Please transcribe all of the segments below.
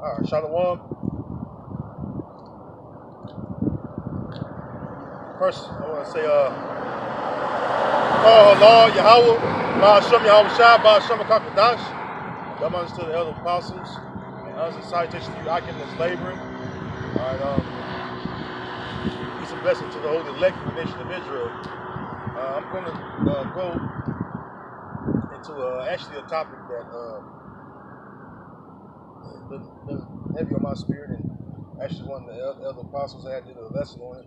All right, Shalom. First, I want to say, oh Lord, Yahweh, Ba'ashem Yahweh Shai, Ba'ashem Kakadash. Y'all understood the elder apostles. And us, and salutation to you, Akim that's laboring. All right, peace and blessing to the holy elect of the nation of Israel. I'm going to go into actually a topic that been heavy on my spirit, and actually one of the elder apostles had did a lesson on it,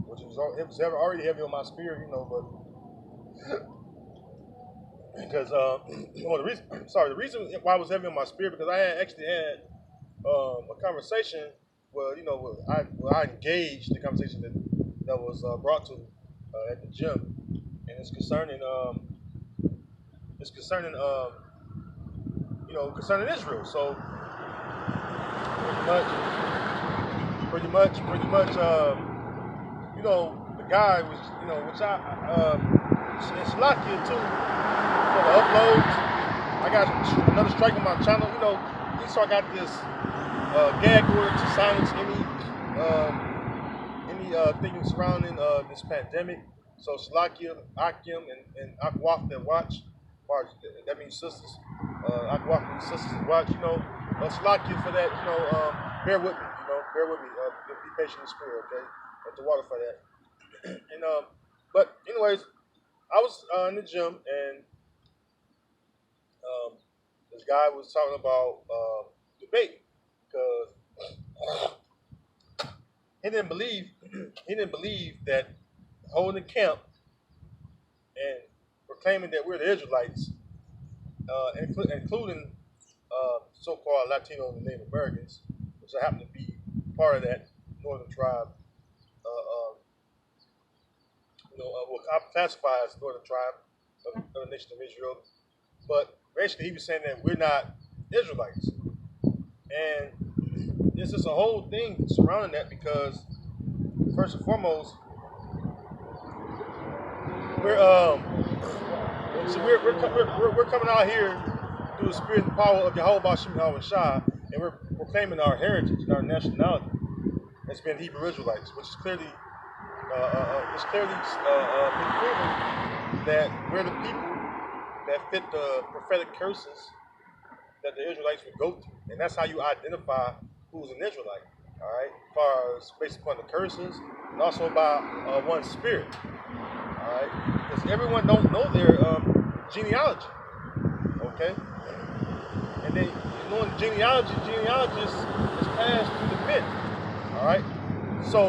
which it was already heavy on my spirit, you know, but because the reason why it was heavy on my spirit, because I had actually had a conversation where, you know, I engaged the conversation that was brought to at the gym, and it's concerning concerning Israel. So pretty much, the guy was, which it's lucky too for the uploads. I got another strike on my channel. So I got this gag order to silence any thing surrounding this pandemic. So Salakia, Akim, and Akwaf that watch, that means sisters. Akwaf means sisters that watch. Salakia for that. Bear with me. Bear with me. Be patient in spirit, okay? At the water for that. And but anyways, I was in the gym, and this guy was talking about debate, because he didn't believe that holding camp and proclaiming that we're the Israelites, including so-called Latino and Native Americans, which I happen to be part of that northern tribe. What I classify as northern tribe of the nation of Israel. But basically, he was saying that we're not Israelites, and there's just a whole thing surrounding that, because first and foremost, we're coming out here through the spirit and power of Yahweh Ba'ashem Yahweh Shai, and we're proclaiming our heritage and our nationality as being Hebrew Israelites, which is clearly been proven that we're the people that fit the prophetic curses that the Israelites would go through, and that's how you identify who's an Israelite. All right, as far as based upon the curses, and also by one's spirit. All right, because everyone don't know their genealogy. Okay, and then knowing genealogy is passed through the pen. All right, so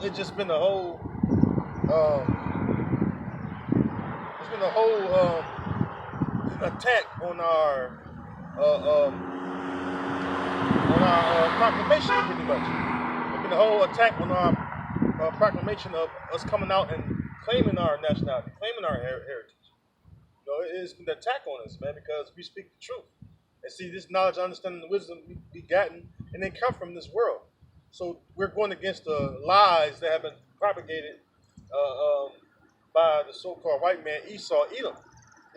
it's just been a whole attack on our proclamation, pretty much. It's been a whole attack on our proclamation of us coming out and claiming our nationality, claiming our heritage. It's been an attack on us, man, because we speak the truth. And see, this knowledge, understanding, and wisdom we gotten, and they come from this world. So we're going against the lies that have been propagated by the so-called white man Esau Edom.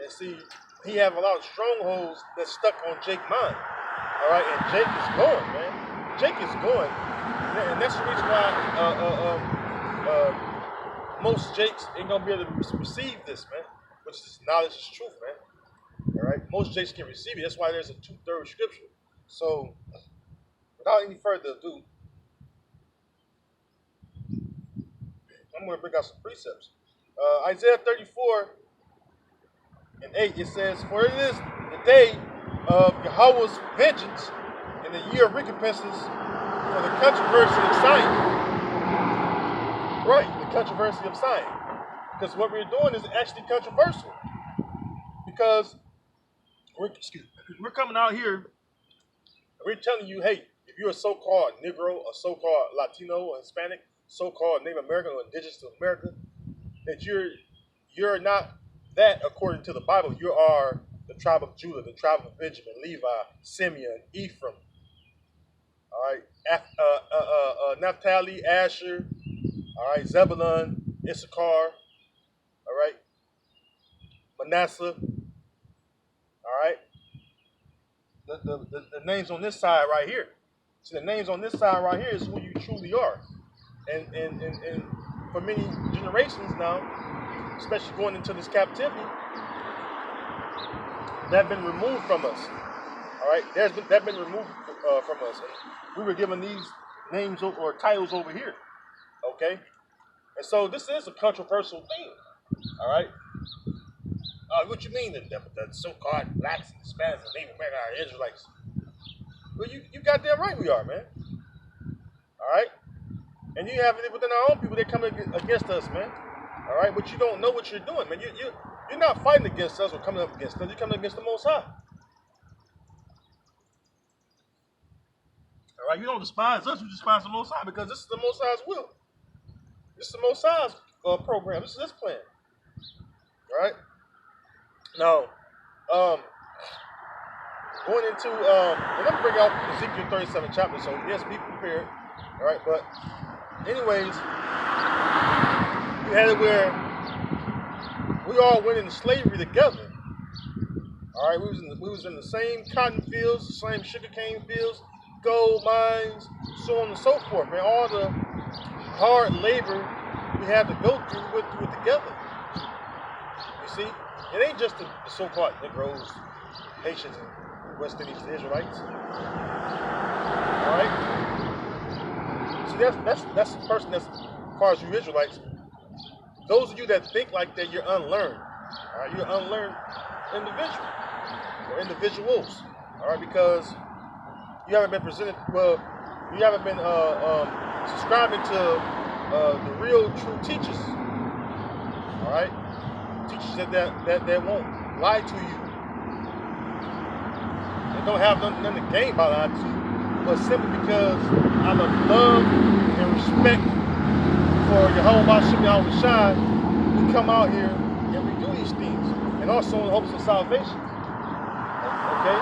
And see, he have a lot of strongholds that's stuck on Jake's mind. All right, and Jake is going, man. Jake is going, and that's the reason why most Jakes ain't gonna be able to receive this, man. Which is knowledge is truth, man. All right, most Jakes can receive it. That's why there's a 2/3 scripture. So, without any further ado, I'm going to bring out some precepts. Isaiah 34:8, it says, "For it is the day of Yahweh's vengeance, and the year of recompenses for the controversy of Zion." Right, the controversy of Zion. Because what we're doing is actually controversial. Because we're coming out here, and we're telling you, hey, if you're a so-called Negro, a so-called Latino, or Hispanic, so-called Native American, or indigenous to America, that you're not that according to the Bible. You are the tribe of Judah, the tribe of Benjamin, Levi, Simeon, Ephraim. All right, Naphtali, Asher. All right, Zebulun, Issachar. All right, Manasseh. All right, the names on this side right here. See, the names on this side right here is who you truly are. And for many generations now, especially going into this captivity, that have been removed from us. All right, that been removed from us. And we were given these names or titles over here. Okay, and so this is a controversial thing. All right. What you mean the so-called blacks and Hispanics and Native American are Israelites? Well, you goddamn right we are, man. All right, and you have it within our own people that come against us, man. All right, but you don't know what you're doing, man. You're not fighting against us or coming up against us. You're coming against the Most High. All right, you don't despise us. You despise the Most High because this is the Most High's will. This is the Most High's program. This is His plan. All right. Now, going into, and I'm bring out Ezekiel 37 chapter, so yes, be prepared. All right, but anyways, we had it where we all went into slavery together. All right, we was in the same cotton fields, the same sugarcane fields, gold mines, so on and so forth. Man, all the hard labor we had to go through, we went through it together. You see, it ain't just the so-called Negroes, Haitians, and West Indies, the Israelites. All right. See, that's the person that's, as far as you Israelites, those of you that think like that, you're unlearned. All right, you're an unlearned individual or individuals. All right, because you haven't been presented. Well, you haven't been subscribing to the real, true teachers. All right, teachers that won't lie to you. They don't have nothing to gain by lying to you, but simply because out of love and respect for Yahweh Shem Yahweh Shai, we come out here and we do these things, and also in hopes of salvation. Okay,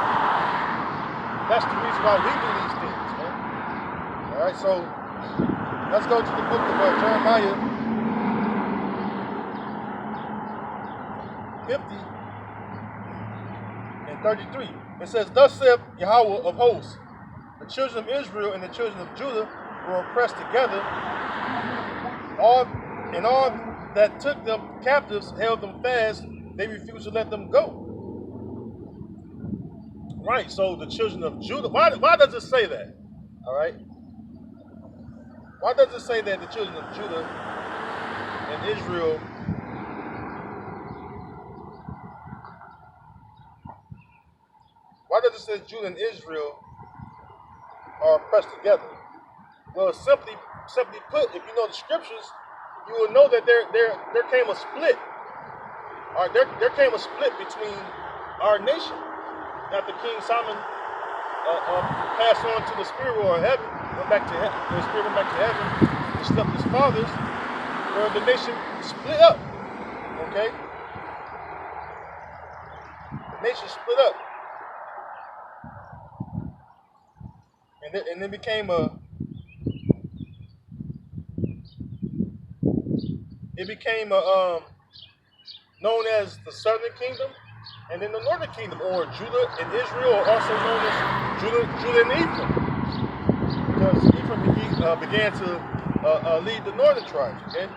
that's the reason why we do these things, man. All right, so let's go to the book of Jeremiah 50 and 33. It says, "Thus saith Yahweh of hosts, the children of Israel and the children of Judah were oppressed together. All that took them captives held them fast. They refused to let them go." Right, so the children of Judah, why does it say that? All right. Why does it say that the children of Judah and Israel why does it say Judah and Israel are oppressed together? Well, simply put, if you know the scriptures, you will know that there came a split. All right, there came a split between our nation after King Solomon passed on to the spirit world of heaven, went back to heaven. The spirit went back to heaven and slept with his fathers, where the nation split up. Okay, the nation split up, and it became known as the Southern Kingdom, and then the Northern Kingdom, or Judah and Israel, are also known as Judah and Ephraim, because Ephraim began to lead the northern tribes. Okay.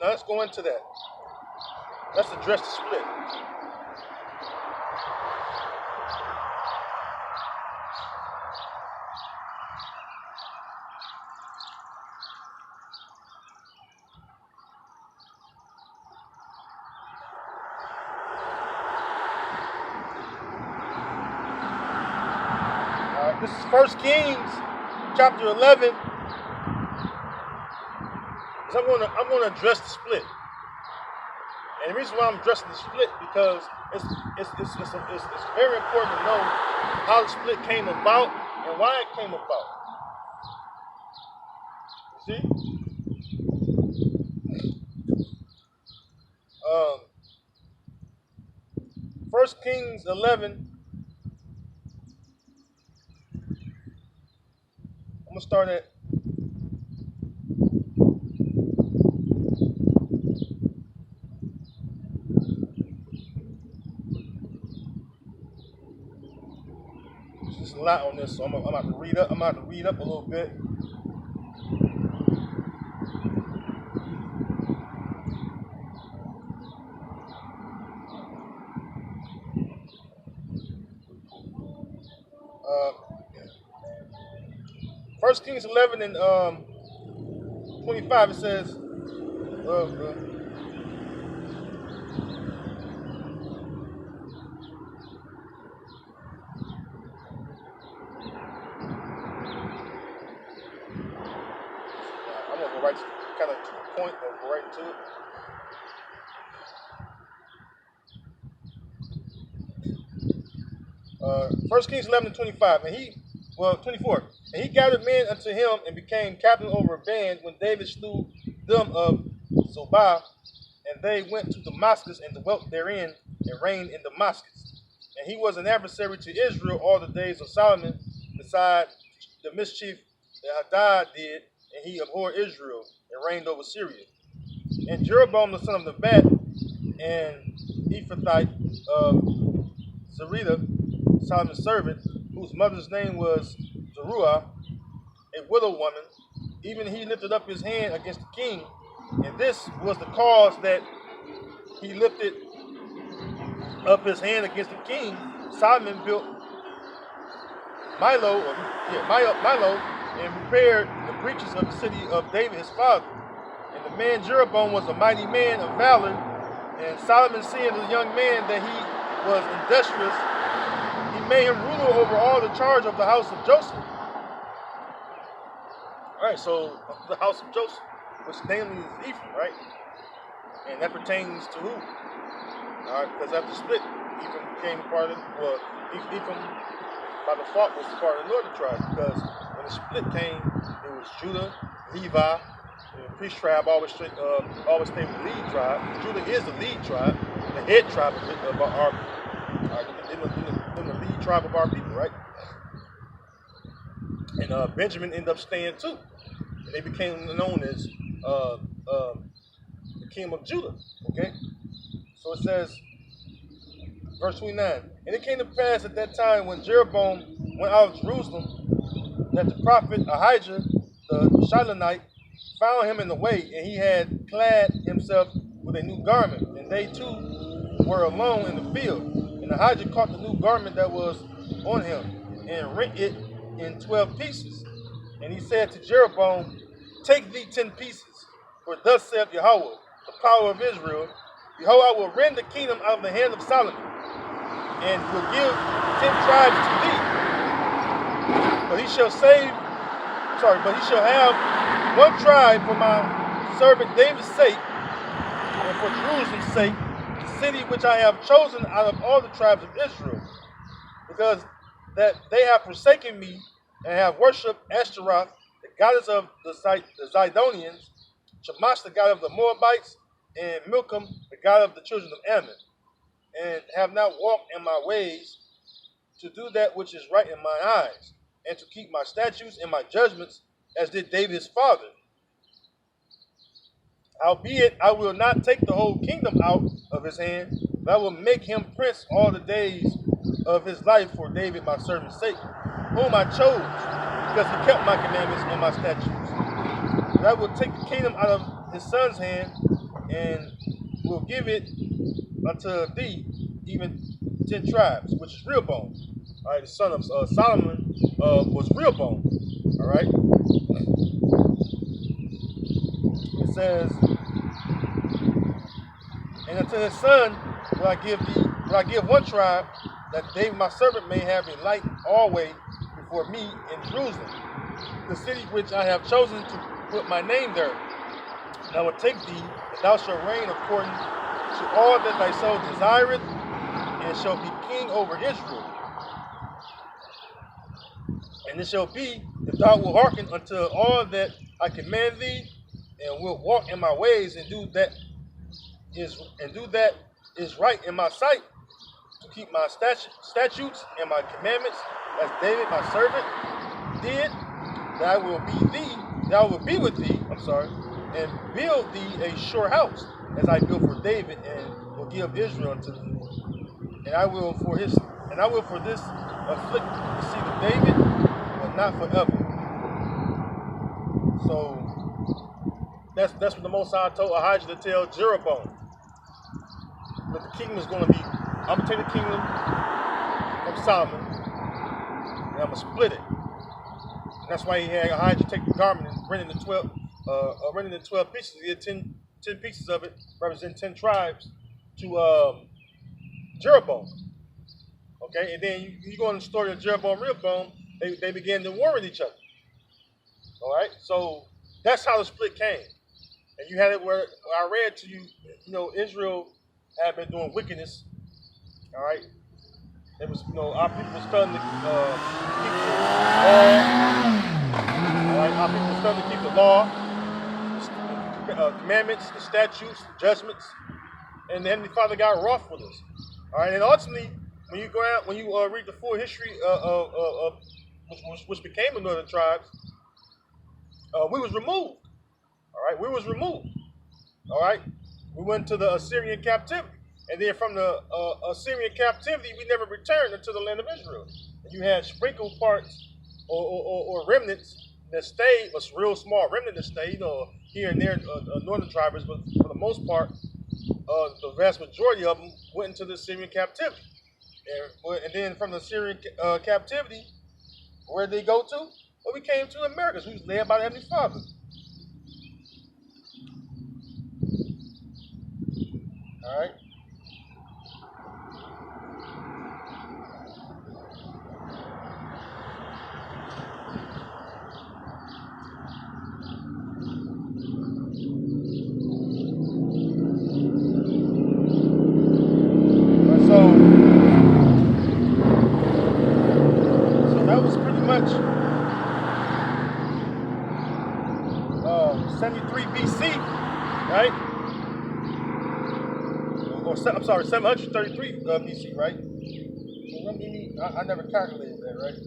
Now let's go into that. Let's address the split. This is 1 Kings chapter 11. I'm going to address the split, and the reason why I'm addressing the split because it's very important to know how the split came about and why it came about. You see, 1 Kings 11. I'm gonna start at There's a lot on this, so I'm about to read up. I'm about to read up a little bit. Uh, 1 Kings 11 and 25. It says, I'm gonna go right to kind of to the point, but go right into it. 1 Kings 11 and 25, and 24. And he gathered men unto him and became captain over a band when David slew them of Zobah, and they went to Damascus and dwelt therein and reigned in Damascus. And he was an adversary to Israel all the days of Solomon, beside the mischief that Hadad did, and he abhorred Israel and reigned over Syria. And Jeroboam the son of Nebat, and Ephrathite of Zerida, Solomon's servant, whose mother's name was Zeruiah, a widow woman, even he lifted up his hand against the king, and this was the cause that he lifted up his hand against the king. Solomon built Milo, and repaired the breaches of the city of David his father. And the man Jeroboam was a mighty man of valor, and Solomon seeing the young man that he was industrious, he made him ruler over all the charge of the house of Joseph. All right, so the house of Joseph, which namely is Ephraim, right? And that pertains to who? All right, because after the split, Ephraim became part of, well, Ephraim by default was part of the northern tribes, because when the split came, it was Judah, Levi, and the priest tribe always stayed with the lead tribe. Judah is the lead tribe, the head tribe of our the lead tribe of our people, right? And Benjamin ended up staying too. And they became known as the kingdom of Judah. Okay? So it says, verse 29, and it came to pass at that time when Jeroboam went out of Jerusalem, that the prophet Ahijah the Shilonite found him in the way, and he had clad himself with a new garment, and they two were alone in the field. And Ahijah caught the new garment that was on him, and rent it in 12 pieces. And he said to Jeroboam, take thee 10 pieces, for thus saith Yahweh, the power of Israel, behold, I will rend the kingdom out of the hand of Solomon, and will give 10 tribes to thee. But he shall have one tribe for my servant David's sake, and for Jerusalem's sake, the city which I have chosen out of all the tribes of Israel, because that they have forsaken me and have worshipped Ashtaroth, the goddess of the Zidonians, Shamash, the god of the Moabites, and Milcom, the god of the children of Ammon, and have not walked in my ways to do that which is right in my eyes, and to keep my statutes and my judgments, as did David his father. Howbeit, I will not take the whole kingdom out of his hand, but I will make him prince all the days of his life for David my servant's sake, whom I chose, because he kept my commandments and my statutes. But I will take the kingdom out of his son's hand, and will give it unto thee, even 10 tribes, which is Rehoboam. All right, the son of Solomon was Rehoboam. All right. It says, and unto his son will I give one tribe, that David my servant may have a light always before me in Jerusalem, the city which I have chosen to put my name there. And I will take thee, and thou shalt reign according to all that thy soul desireth, and shall be king over Israel. And it shall be, if thou wilt hearken unto all that I command thee, and wilt walk in my ways, and do that is right in my sight, to keep my statutes and my commandments, as David my servant did, that I will be with thee, and build thee a sure house, as I built for David, and will give Israel unto thee. And I will And I will for this afflict the seed of David, but not forever. So that's what the Most High told Ahijah to tell Jeroboam. That the kingdom is going to be, I'm going to take the kingdom from Solomon, and I'm going to split it. And that's why he had Ahijah take the garment and rend it in 12 pieces. He had 10 pieces of it, representing 10 tribes, to Jeroboam. Okay, and then you go in the story of Jeroboam and Rehoboam, they began to war with each other. All right, so that's how the split came. And you had it where I read to you, Israel had been doing wickedness. All right, it was, our people was starting to keep the law. All right, our people was starting to keep the law, the commandments, the statutes, the judgments, and the Heavenly Father got wroth with us. All right, and ultimately, when you go out, when you read the full history of which became the northern tribes, we was removed. All right, we was removed. All right, we went to the Assyrian captivity, and then from the Assyrian captivity, we never returned into the land of Israel. And you had sprinkled parts or remnants that stayed, a real small remnant that stayed, here and there, northern tribes, but for the most part, the vast majority of them went into the Assyrian captivity. And then from the Assyrian captivity, where did they go to? Well, we came to the Americas. We was led by the Heavenly Father. All right. So that was pretty much 73 BC, right? I'm sorry, 733 BC, right? So I never calculated that, right?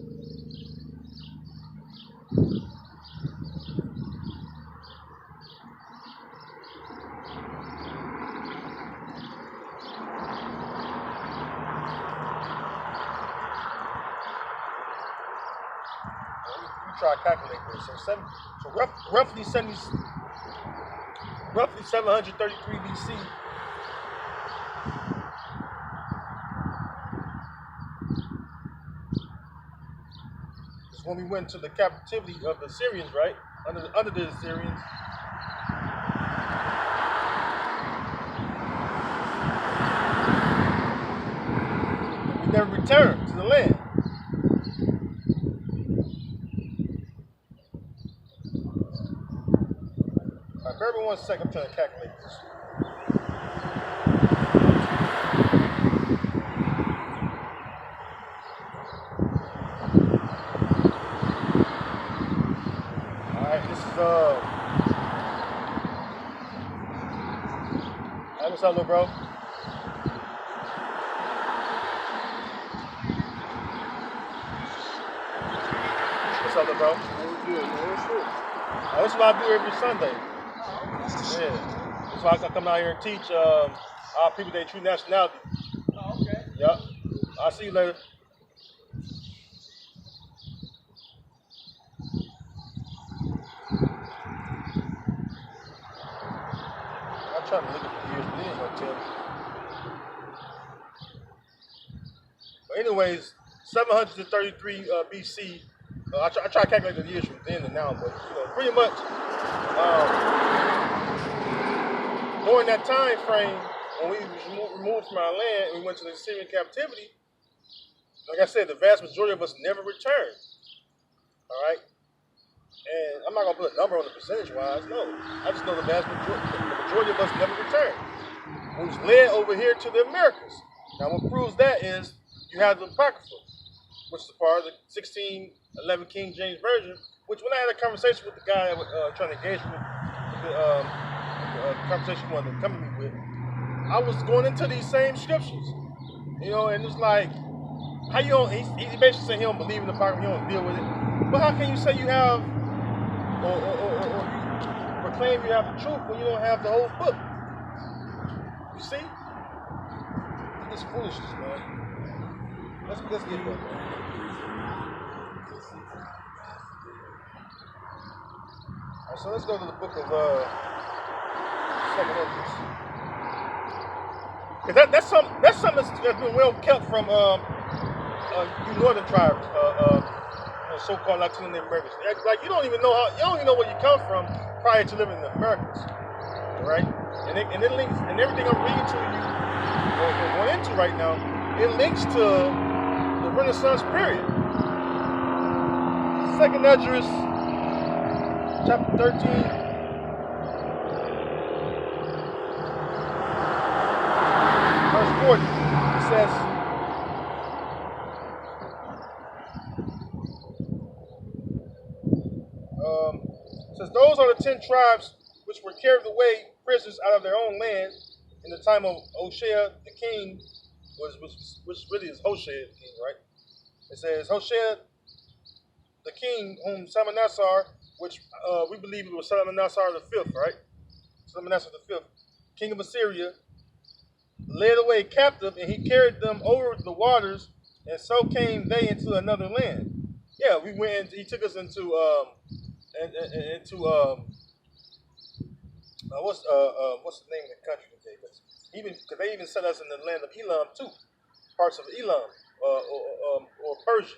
Try to calculate this. So roughly 733 BC. Is when we went to the captivity of the Assyrians, right? Under the Assyrians. We never returned to the land. Bear with me 1 second, I'm trying to calculate this. Alright, this is hey, what's up, little bro? What's up, little bro? Good, man. What's up? This is what I do every Sunday. Yeah. That's why I come out here and teach our people their true nationality. Oh, okay. Yep. I'll see you later. I'm trying to look at the years, but it ain't gonna tell me. But anyways, 733 BC. I try to calculate the years from then to now, but pretty much during that time frame when we was removed from our land and we went to the Assyrian captivity, like I said, the vast majority of us never returned. All right, and I'm not gonna put a number on the percentage wise. No, I just know the majority of us never returned. We was led over here to the Americas. Now, what proves that is you have the Apocrypha, which is a part of the 1611 King James Version, which when I had a conversation with the guy that was trying to engage me with the conversation he wanted to come to me with, I was going into these same scriptures, and it's like, how you don't, he basically said he don't believe in the Apocrypha, he don't deal with it. But how can you say you have, or you proclaim you have the truth when you don't have the whole book? You see? It's foolishness, man. Let's get that. All right, so let's go to the book of Second Ezra. Cause that's something that's been well kept from you northern tribes, so-called Latino Americans. Like you don't even know where you come from prior to living in the Americas, right? And it links, and everything I'm reading to you or going into right now, it links to the Renaissance period. Second Esdras, chapter 13. Verse 40, it says, those are the 10 tribes which were carried away prisoners out of their own land in the time of Hoshea the king, which really is Hoshea the king, right? It says, Hoshea the king, whom Salmanassar, which we believe it was Salmanassar the fifth, right? Salmanassar the fifth, king of Assyria, led away captive, and he carried them over the waters, and so came they into another land. Yeah, we went. He took us into what's the name of the country today? Because they even set us in the land of Elam too, parts of Elam or Persia,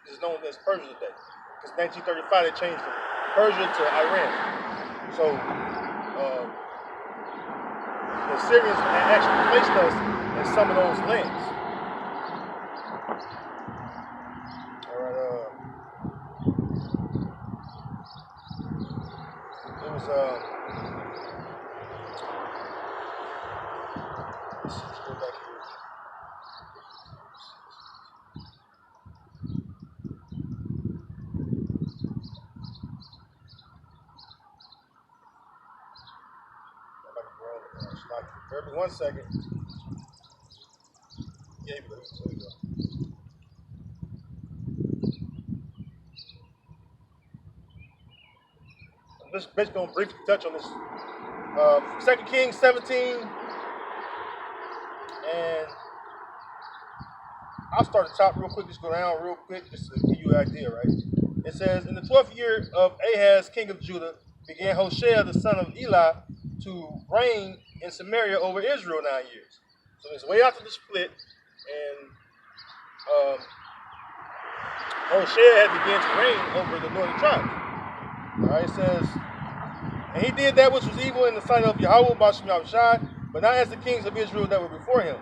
which is known as Persia today. Because 1935 they changed from Persia to Iran. So the Syrians actually placed us in some of those lands. All right. It was let's go back here. Bear with me 1 second. Yeah, there we go. I'm just basically going to briefly touch on this. 2 Kings 17. And I'll start at the top real quick, just go down real quick, just to give you an idea, right? It says, in the 12th year of Ahaz, king of Judah, began Hoshea, the son of Eli, to reign in Samaria over Israel 9 years. So it's way after the split, and Hoshea had begun to reign over the northern tribes. All right, it says, and he did that which was evil in the sight of Yahweh, Bashem Yahushai, but not as the kings of Israel that were before him.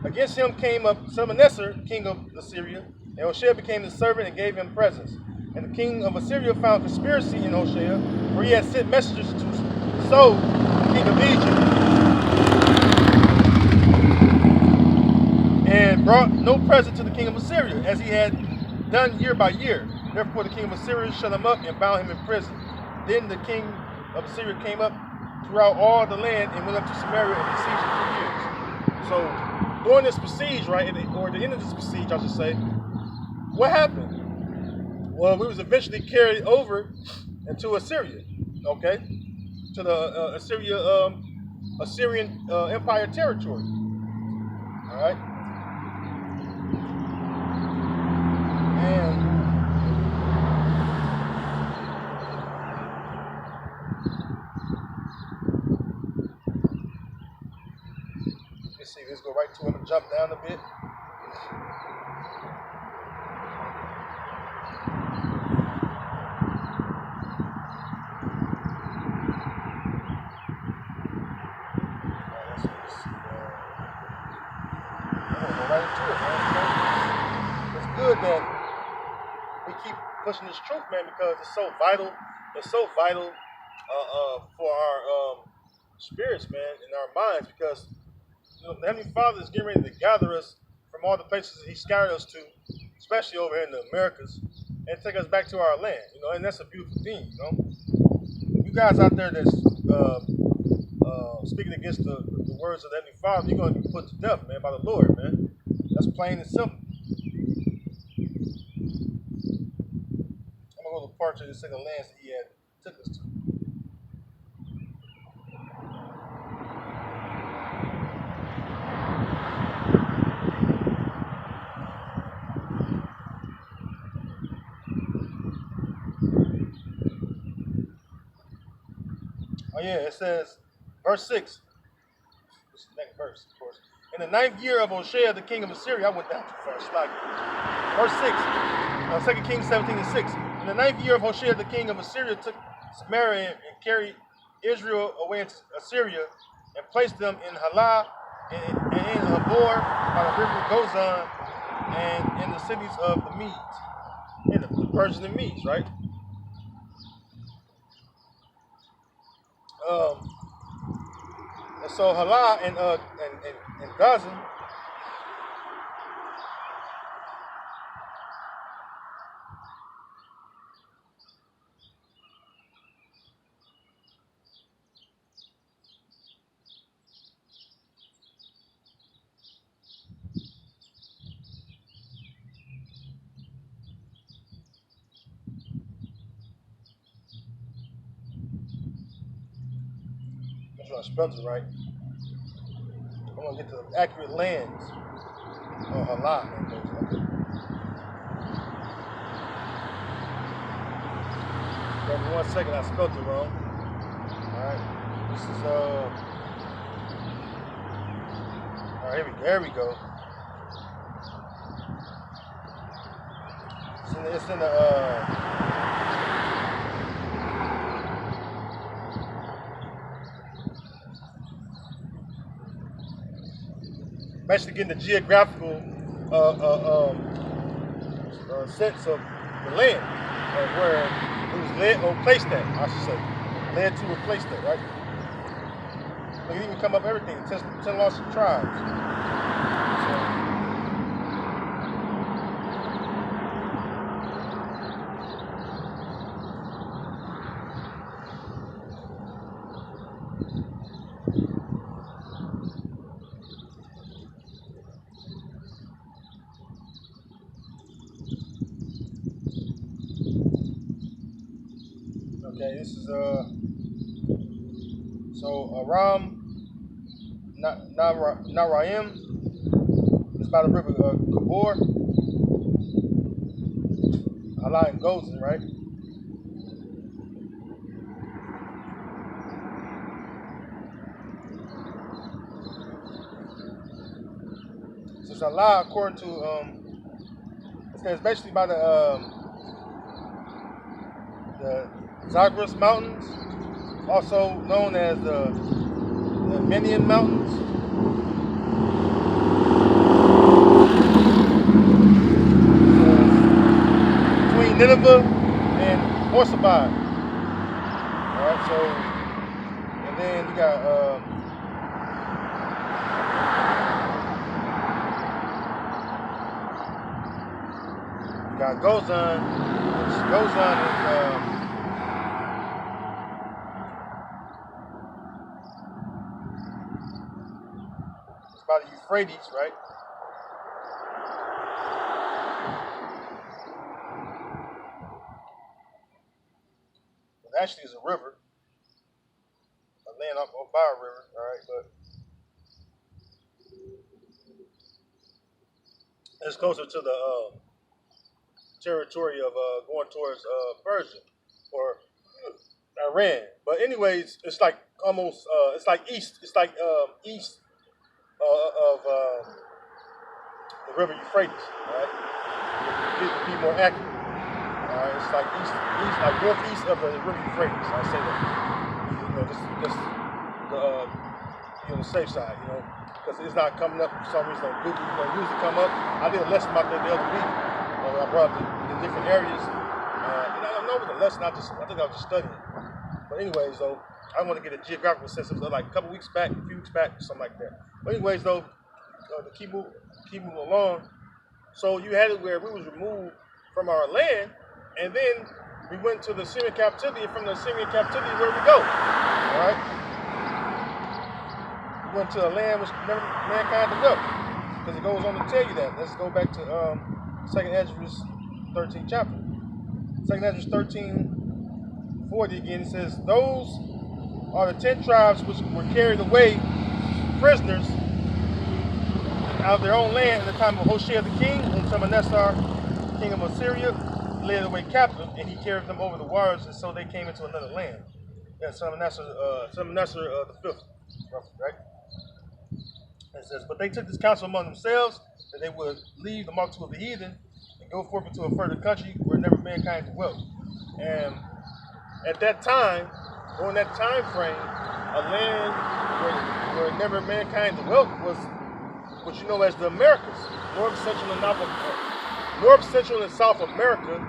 Against him came up Salmanassar, king of Assyria, and Hoshea became his servant and gave him presents. And the king of Assyria found conspiracy in Hoshea, for he had sent messengers to So, king of Egypt, and brought no present to the king of Assyria, as he had done year by year. Therefore the king of Assyria shut him up and bound him in prison. Then the king of Assyria came up throughout all the land and went up to Samaria and besieged it 3 years. So during this besiege, right, or the end of this besiege, I should say, what happened? Well, we was eventually carried over into Assyria, okay, to the Assyrian Empire territory. All right, and let's see, let's go right to him and jump down a bit. That we keep pushing this truth, man, because it's so vital. It's so vital for our spirits, man, and our minds, because the Heavenly Father is getting ready to gather us from all the places that He scattered us to, especially over here in the Americas, and take us back to our land. And that's a beautiful thing. You guys out there that's speaking against the words of the Heavenly Father, you're going to be put to death, man, by the Lord, man. That's plain and simple. Parts of the second lands that He had took us to. Oh yeah, it says, verse 6. This is the next verse, of course. In the 9th year of Hoshea, the king of Assyria, I went down too far, verse 6, 2 Kings 17 and 6. In the 9th year of Hoshea, the king of Assyria took Samaria and carried Israel away into Assyria and placed them in Halah and in Habor by the river Gozan and in the cities of the Medes. In the Persians and Medes, right? And so Halah and Gozan, make sure I spelled it right. I'm gonna get to the accurate lands of Halah and Gozan. Give me 1 second, I spelled it wrong. Alright. This is alright, here we go. It's in the basically getting the geographical sense of the land, of where it was led or placed at, I should say. Led to or placed at, right? Look, it even come up everything, 10 lost tribes. Okay, this is so Aram Naraim is by the river Kabor, Halah and Gozan, right? So Halah, according to it says basically by the Zagros Mountains, also known as the Menian Mountains. Between Nineveh and Horsabad. Alright, so, and then you got, Gozan, which Gozan is, by the Euphrates, right? It actually is a river, a land up by a river, all right, but it's closer to the territory of going towards Persia or Iran. But anyways, it's like almost, it's like east. It's like east of the river Euphrates, right? To be more accurate. It's like east, like northeast of the river Euphrates. I say that, just the safe side, because it's not coming up for some reason on Google. Usually come up. I did a lesson about that the other week. I brought up the different areas. And I don't know what the lesson. I think I was just studying. But anyways, though, I want to get a geographical sense of like a few weeks back, something like that. But anyways, though, to keep moving along. So you had it where we was removed from our land, and then we went to the Syrian captivity. And from the Syrian captivity, where we go? All right, we went to a land which never mankind to go, because it goes on to tell you that. Let's go back to 2nd Esdras 13th chapter. 2nd Esdras 13:40 again. It says, "Those are the 10 tribes which were carried away prisoners out of their own land at the time of Hoshea the king, whom Shalmaneser, king of Assyria, led away captive, and he carried them over the waters, and so they came into another land." Yeah, Salmanassar the fifth, roughly, right? It says, but they took this counsel among themselves that they would leave the multitude of the heathen and go forth into a further country where never mankind dwelt. And at that time, during that time frame, a land where never mankind dwelt was what you know as the Americas, North, Central, and South America,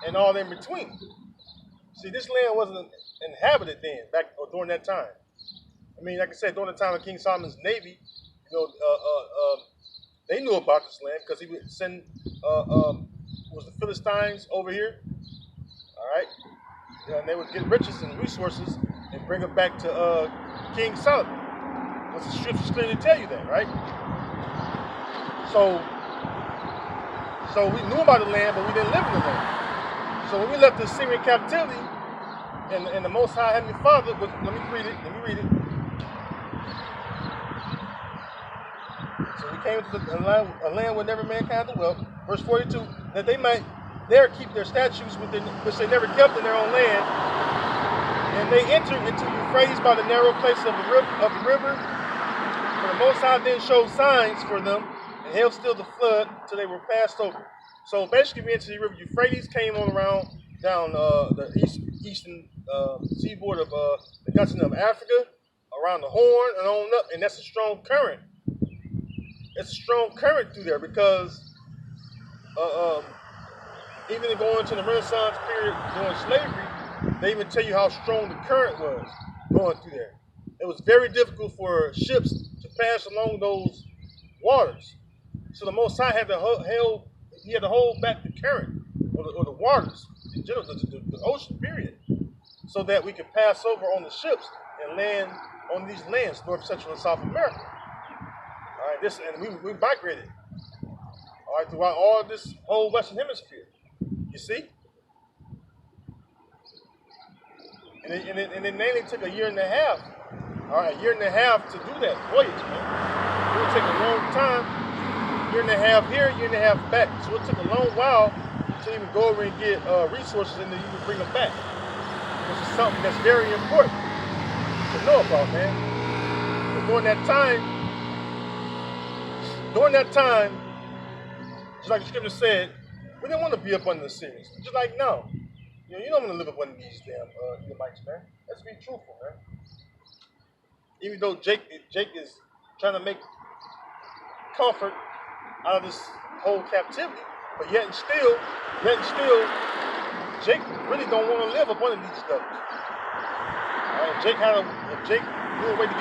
and all in between. See, this land wasn't inhabited then, back or during that time. I mean, like I said, during the time of King Solomon's navy, they knew about this land because he would send was the Philistines over here, all right, and they would get riches and resources and bring them back to King Solomon. Because the scriptures clearly tell you that, right? So we knew about the land, but we didn't live in the land. So when we left the Assyrian captivity, and the Most High Heavenly Father was, let me read it. So we came to a land where never mankind dwelt. Verse 42, that they might there keep their statutes which they never kept in their own land. And they entered into Euphrates by the narrow place of the river. For the Most High then showed signs for them, and held still the flood till they were passed over. So basically, we entered the river Euphrates, came on around down the eastern seaboard of the continent of Africa, around the Horn, and on up, and that's a strong current. It's a strong current through there because even going into the Renaissance period during slavery, they even tell you how strong the current was going through there. It was very difficult for ships to pass along those waters. So the Most High had to hold back the current or the waters in general, the ocean period, so that we could pass over on the ships and land on these lands, North, Central, and South America. All right, and we migrated, all right, throughout all this whole Western Hemisphere. You see? And it mainly took a year and a half, all right, to do that voyage, man. It would take a long time, year and a half here, year and a half back. So it took a long while to even go over and get resources and then even bring them back, which is something that's very important to know about, man. But during that time, just like the scripture said, we didn't want to be up under the Syrians. Just like now, you don't want to live up under these damn Edomites, man. Let's be truthful, man. Even though Jake is trying to make comfort out of this whole captivity, but yet and still, Jake really don't want to live up under these devils. All right, Jake knew a way to get